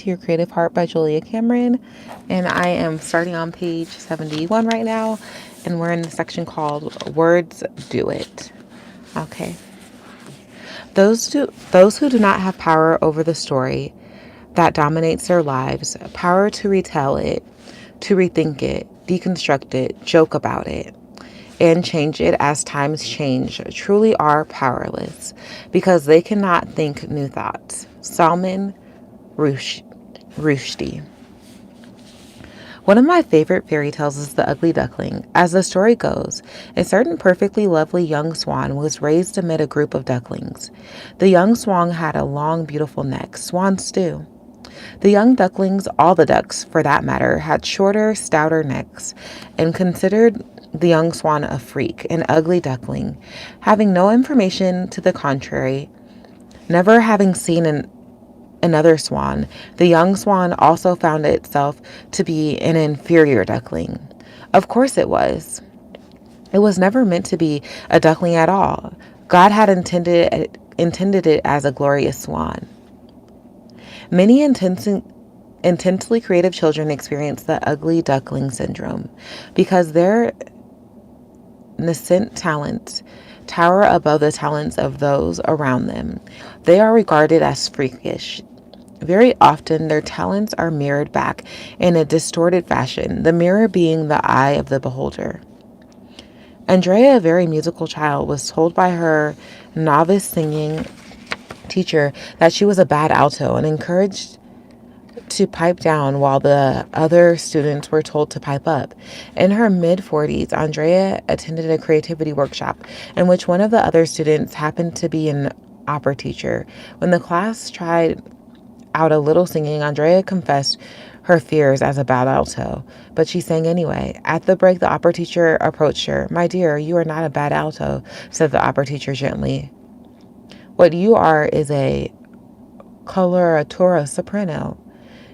to Your Creative Heart by Julia Cameron, and I am starting on page 71 right now, and we're in the section called Words Do It. Okay. Those who do not have power over the story that dominates their lives, power to retell it, to rethink it, deconstruct it, joke about it, and change it as times change, truly are powerless because they cannot think new thoughts. Salman Rushdie. One of my favorite fairy tales is The Ugly Duckling. As the story goes, a certain perfectly lovely young swan was raised amid a group of ducklings. The young swan had a long, beautiful neck. Swans do. The young ducklings, all the ducks for that matter, had shorter, stouter necks, and considered the young swan a freak, an ugly duckling. Having no information to the contrary, never having seen another swan, the young swan also found itself to be an inferior duckling. Of course it was. It was never meant to be a duckling at all. God had intended it as a glorious swan. Many intensely creative children experience the ugly duckling syndrome because their nascent talents tower above the talents of those around them. They are regarded as freakish. Very often, their talents are mirrored back in a distorted fashion, the mirror being the eye of the beholder. Andrea, a very musical child, was told by her novice singing teacher that she was a bad alto and encouraged to pipe down while the other students were told to pipe up. In her mid-40s, Andrea attended a creativity workshop in which one of the other students happened to be an opera teacher. When the class tried out a little singing, Andrea confessed her fears as a bad alto, but she sang anyway. At the break, the opera teacher approached her. "My dear, you are not a bad alto," said the opera teacher gently. "What you are is a coloratura soprano.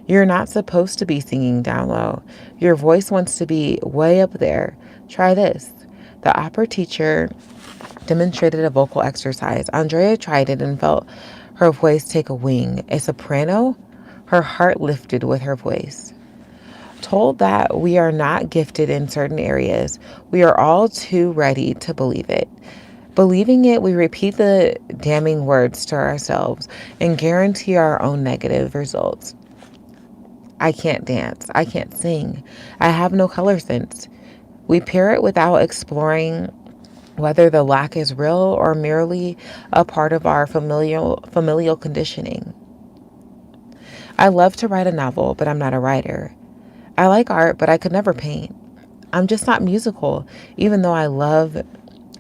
You're not supposed to be singing down low. Your voice wants to be way up there. Try this." The opera teacher demonstrated a vocal exercise. Andrea tried it and felt her voice take a wing. A soprano? Her heart lifted with her voice. Told that we are not gifted in certain areas, we are all too ready to believe it. Believing it, we repeat the damning words to ourselves and guarantee our own negative results. I can't dance. I can't sing. I have no color sense. We parrot without exploring whether the lack is real or merely a part of our familial conditioning. I love to write a novel, but I'm not a writer. I like art, but I could never paint. I'm just not musical, even though I love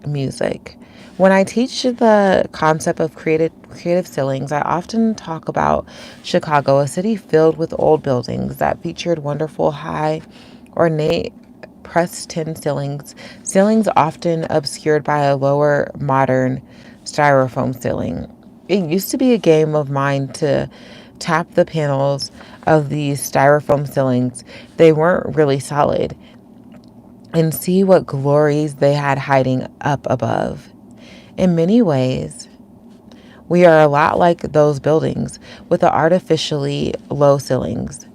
music. When I teach the concept of creative ceilings, I often talk about Chicago, a city filled with old buildings that featured wonderful high ornate pressed tin ceilings often obscured by a lower modern styrofoam ceiling. It used to be a game of mine to tap the panels of these styrofoam ceilings. They weren't really solid, and see what glories they had hiding up above. In many ways, we are a lot like those buildings with the artificially low ceilings.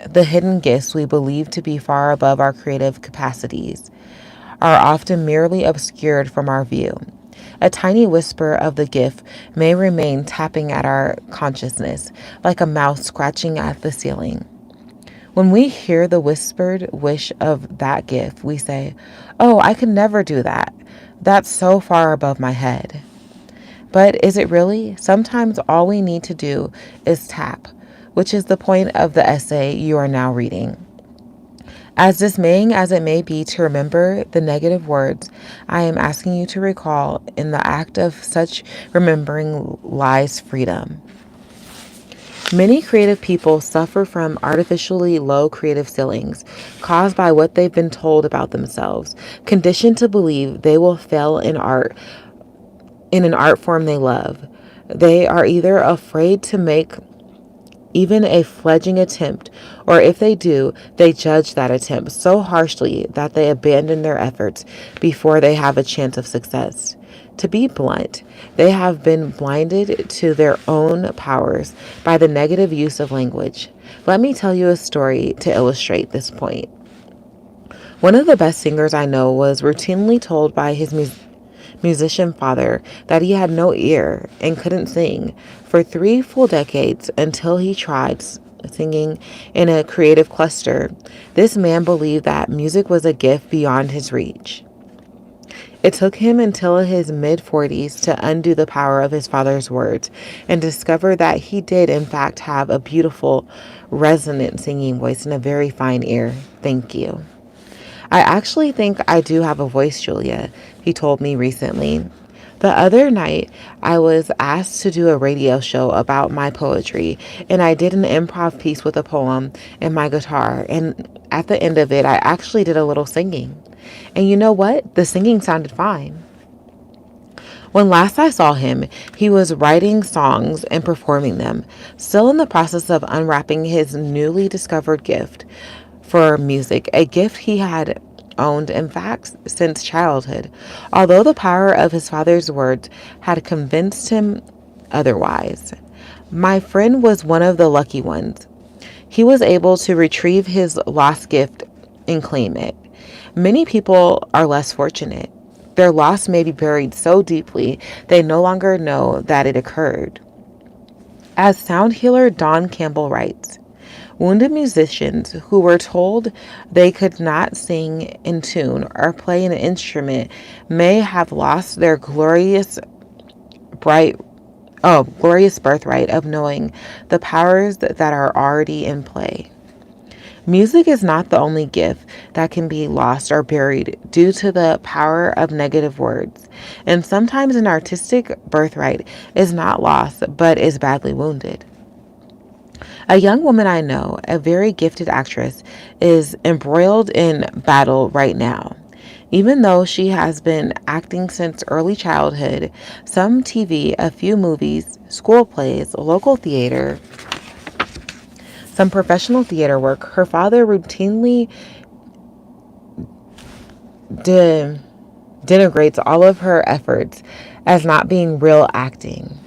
The hidden gifts we believe to be far above our creative capacities are often merely obscured from our view. A tiny whisper of the gift may remain tapping at our consciousness, like a mouse scratching at the ceiling. When we hear the whispered wish of that gift, we say, "Oh, I could never do that. That's so far above my head." But is it really? Sometimes all we need to do is tap, which is the point of the essay you are now reading. As dismaying as it may be to remember the negative words, I am asking you to recall in the act of such remembering lies freedom. Many creative people suffer from artificially low creative ceilings caused by what they've been told about themselves, conditioned to believe they will fail in an art form they love. They are either afraid to make even a fledgling attempt, or if they do, they judge that attempt so harshly that they abandon their efforts before they have a chance of success. To be blunt, they have been blinded to their own powers by the negative use of language. Let me tell you a story to illustrate this point. One of the best singers I know was routinely told by his musician father that he had no ear and couldn't sing for 3 full decades until he tried singing in a creative cluster. This man believed that music was a gift beyond his reach. It took him until his mid 40s to undo the power of his father's words and discover that he did, in fact, have a beautiful, resonant singing voice and a very fine ear. Thank you. I actually think I do have a voice, Julia, he told me recently. The other night, I was asked to do a radio show about my poetry, and I did an improv piece with a poem and my guitar, and at the end of it, I actually did a little singing. And you know what? The singing sounded fine. When last I saw him, he was writing songs and performing them, still in the process of unwrapping his newly discovered gift for music, a gift he had owned, in fact, since childhood, although the power of his father's words had convinced him otherwise. My friend was one of the lucky ones. He was able to retrieve his lost gift and claim it. Many people are less fortunate. Their loss may be buried so deeply they no longer know that it occurred. As sound healer Don Campbell writes, wounded musicians who were told they could not sing in tune or play an instrument may have lost their bright glorious birthright of knowing the powers that are already in play. Music is not the only gift that can be lost or buried due to the power of negative words, and sometimes an artistic birthright is not lost but is badly wounded. A young woman I know, a very gifted actress, is embroiled in battle right now. Even though she has been acting since early childhood, some TV, a few movies, school plays, local theater, some professional theater work, her father routinely denigrates all of her efforts as not being real acting.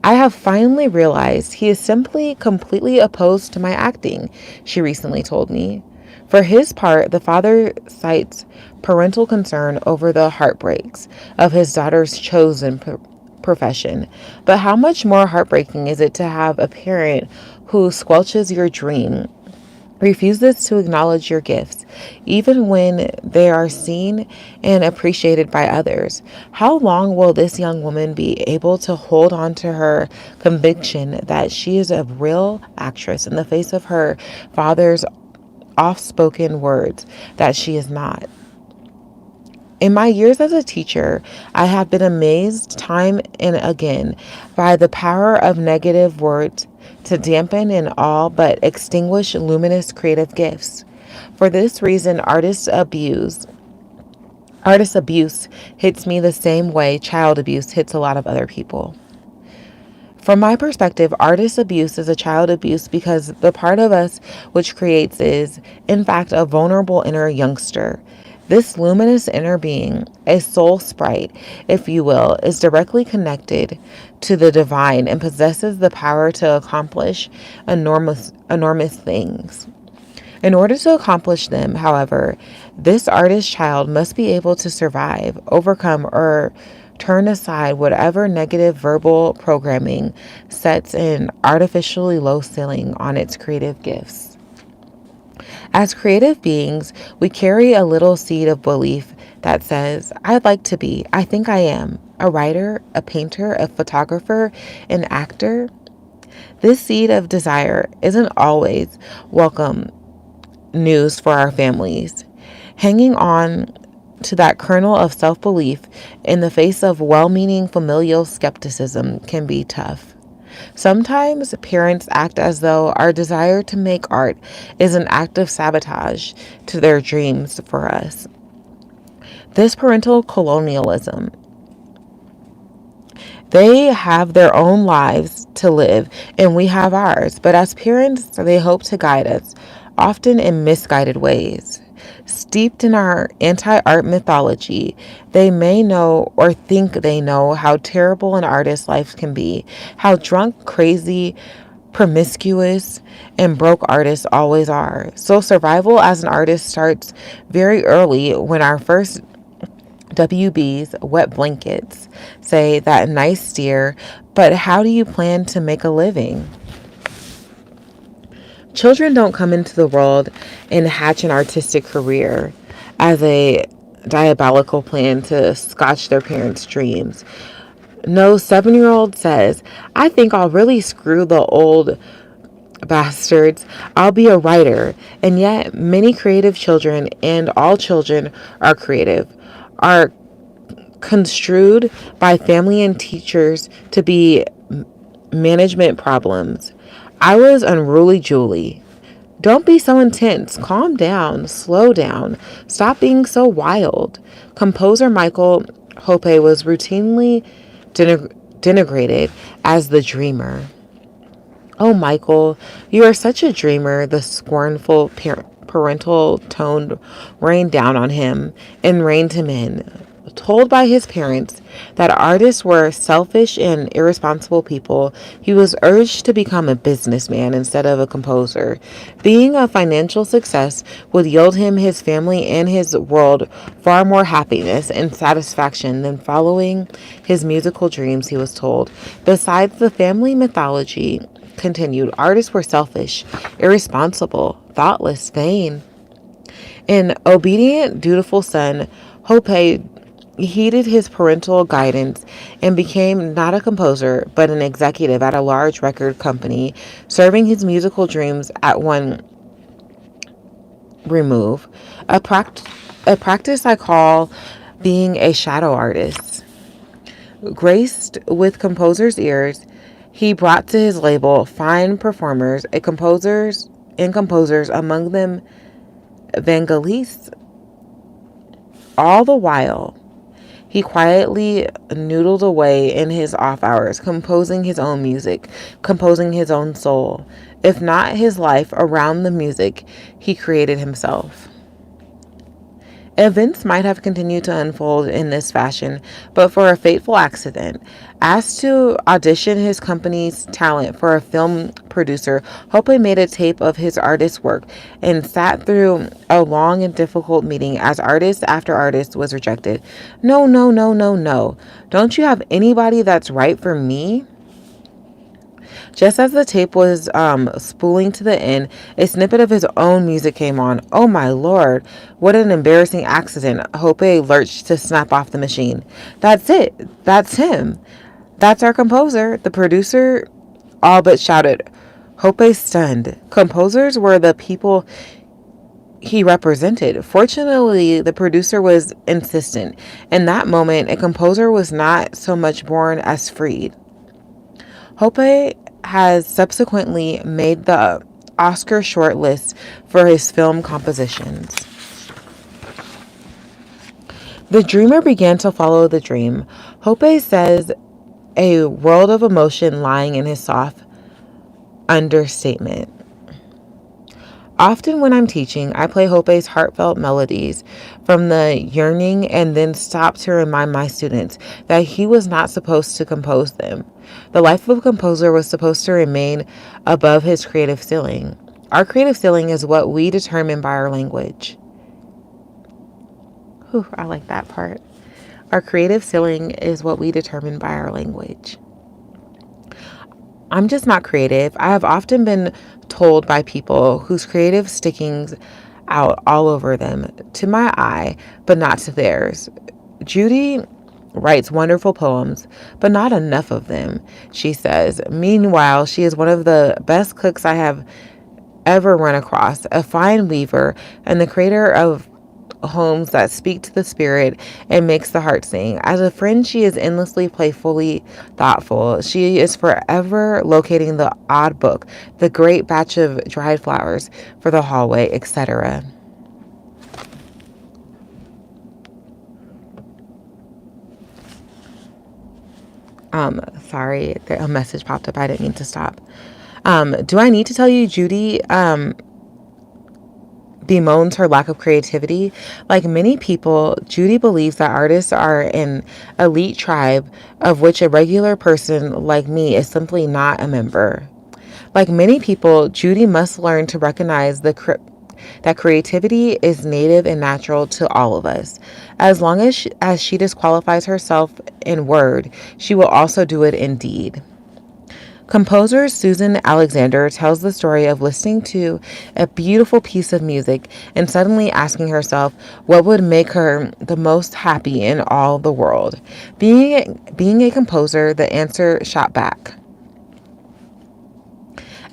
I have finally realized he is simply completely opposed to my acting, she recently told me. For his part, the father cites parental concern over the heartbreaks of his daughter's chosen profession. But how much more heartbreaking is it to have a parent who squelches your dream, refuses to acknowledge your gifts, even when they are seen and appreciated by others? How long will this young woman be able to hold on to her conviction that she is a real actress in the face of her father's oft-spoken words that she is not? In my years as a teacher, I have been amazed time and again by the power of negative words to dampen and all but extinguish luminous creative gifts. For this reason, artist abuse hits me the same way child abuse hits a lot of other people. From my perspective, artist abuse is a child abuse because the part of us which creates is, in fact, a vulnerable inner youngster. This luminous inner being, a soul sprite, if you will, is directly connected to the divine and possesses the power to accomplish enormous things. In order to accomplish them, however, this artist child must be able to survive, overcome, or turn aside whatever negative verbal programming sets an artificially low ceiling on its creative gifts. As creative beings, we carry a little seed of belief that says, I'd like to be, I think I am, a writer, a painter, a photographer, an actor. This seed of desire isn't always welcome news for our families. Hanging on to that kernel of self-belief in the face of well-meaning familial skepticism can be tough. Sometimes parents act as though our desire to make art is an act of sabotage to their dreams for us. This parental colonialism. They have their own lives to live and we have ours, but as parents, they hope to guide us, often in misguided ways. Steeped in our anti art mythology, they may know or think they know how terrible an artist's life can be, how drunk, crazy, promiscuous, and broke artists always are. So, survival as an artist starts very early when our first WB's, wet blankets, say that nice steer, but how do you plan to make a living? Children don't come into the world and hatch an artistic career as a diabolical plan to scotch their parents' dreams. No 7-year old says, I think I'll really screw the old bastards. I'll be a writer. And yet, many creative children, and all children are creative, are construed by family and teachers to be management problems. I was unruly Julie. Don't be so intense. Calm down. Slow down. Stop being so wild. Composer Michael Hope was routinely denigrated as the dreamer. Oh, Michael, you are such a dreamer, the scornful parental tone rained down on him and reined him in. Told by his parents that artists were selfish and irresponsible people, he was urged to become a businessman instead of a composer. Being a financial success would yield him, his family, and his world far more happiness and satisfaction than following his musical dreams, he was told. Besides the family mythology, continued, artists were selfish, irresponsible, thoughtless, vain. An obedient, dutiful son, Hope heeded his parental guidance and became not a composer, but an executive at a large record company, serving his musical dreams at one remove. A practice I call being a shadow artist. Graced with composers' ears, he brought to his label fine performers, composers, among them Vangelis. All the while, he quietly noodled away in his off hours, composing his own music, composing his own soul. If not his life around the music he created himself. Events might have continued to unfold in this fashion, but for a fateful accident. Asked to audition his company's talent for a film producer, Hope made a tape of his artist's work and sat through a long and difficult meeting as artist after artist was rejected. No, no, no, no, no. Don't you have anybody that's right for me? Just as the tape was spooling to the end, a snippet of his own music came on. Oh my lord, what an embarrassing accident. Hope lurched to snap off the machine. That's it. That's him. That's our composer. The producer all but shouted. Hope stunned. Composers were the people he represented. Fortunately, the producer was insistent. In that moment, a composer was not so much born as freed. Hope has subsequently made the Oscar shortlist for his film compositions. The dreamer began to follow the dream. Hope says a world of emotion lying in his soft understatement. Often when I'm teaching, I play Hope's heartfelt melodies from the yearning and then stop to remind my students that he was not supposed to compose them. The life of a composer was supposed to remain above his creative ceiling. Our creative ceiling is what we determine by our language. Whew, I like that part. Our creative ceiling is what we determine by our language. I'm just not creative. I have often been told by people whose creative stickings out all over them, to my eye, but not to theirs. Judy writes wonderful poems, but not enough of them, she says. Meanwhile, she is one of the best cooks I have ever run across, a fine weaver, and the creator of homes that speak to the spirit and makes the heart sing. As a friend, she is endlessly playfully thoughtful. She is forever locating the odd book, the great batch of dried flowers for the hallway, etc. Sorry, a message popped up. I didn't mean to stop. Do I need to tell you Judy bemoans her lack of creativity. Like many people, Judy believes that artists are an elite tribe of which a regular person like me is simply not a member. Like many people, Judy must learn to recognize that creativity is native and natural to all of us. As long as she disqualifies herself in word, she will also do it in deed. Composer Susan Alexander tells the story of listening to a beautiful piece of music and suddenly asking herself what would make her the most happy in all the world. Being a composer, the answer shot back.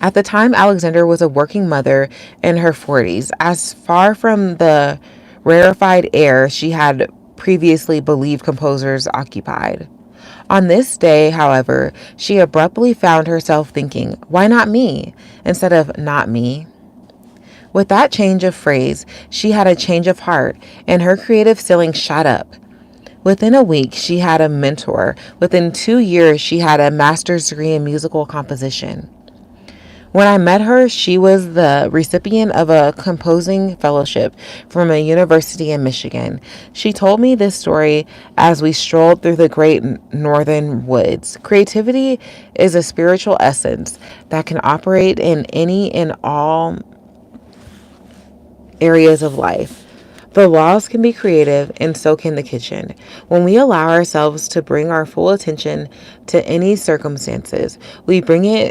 At the time, Alexander was a working mother in her 40s, as far from the rarefied air she had previously believed composers occupied. On this day, however, she abruptly found herself thinking, why not me? Instead of not me. With that change of phrase, she had a change of heart, and her creative ceiling shot up. Within a week, she had a mentor. Within 2 years, she had a master's degree in musical composition. When I met her, she was the recipient of a composing fellowship from a university in Michigan. She told me this story as we strolled through the great northern woods. Creativity is a spiritual essence that can operate in any and all areas of life. The walls can be creative, and so can the kitchen. When we allow ourselves to bring our full attention to any circumstances, we bring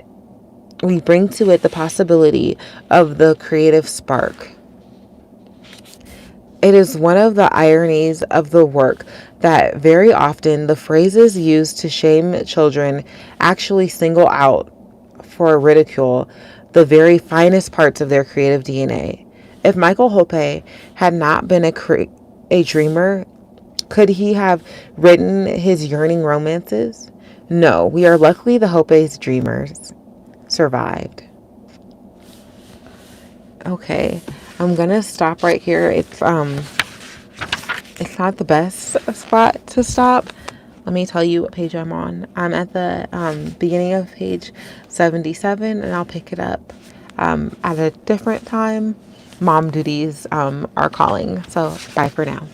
to it the possibility of the creative spark. It is one of the ironies of the work that very often the phrases used to shame children actually single out for ridicule the very finest parts of their creative DNA. If Michael Hope had not been a dreamer, could he have written his yearning romances? No, we are luckily the Hope's dreamers survived. Okay, I'm gonna stop right here. It's not the best spot to stop. Let me tell you what page I'm on. I'm at the beginning of page 77, and I'll pick it up at a different time. Mom duties are calling. So bye for now.